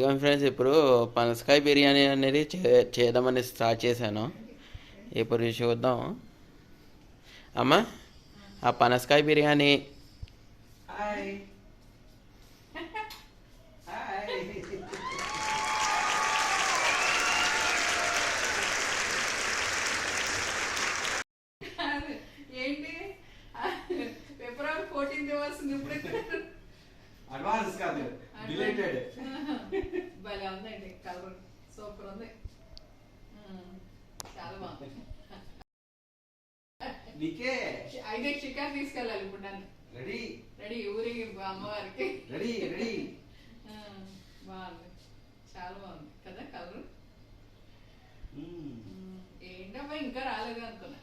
ఇదిగోండి ఫ్రెండ్స్, ఇప్పుడు పనసకాయ బిర్యానీ అనేది చేద్దామని స్టార్ట్ చేశాను. ఇప్పుడు చూద్దాం. అమ్మా, ఆ పనసకాయ బిర్యానీ హాయ్ హాయ్ ఏంటి ఫిబ్రవరి 14 వస్తుంది ఇప్పుడు. అడ్వాన్స్ కాదు, డిలేటెడ్. భలే ఉందండి, కలర్ సూపర్ ఉంది. చాలా బాగుంది. నీకే అయితే చికెన్ తీసుకెళ్ళాలి ఇప్పుడు నన్ను. రెడీ రెడీ ఊరికి అమ్మవారికి. Ready ready. బాగుంది, చాలా బాగుంది కదా కలర్. ఏంటమ్మా ఇంకా రాలేదు అనుకున్నా.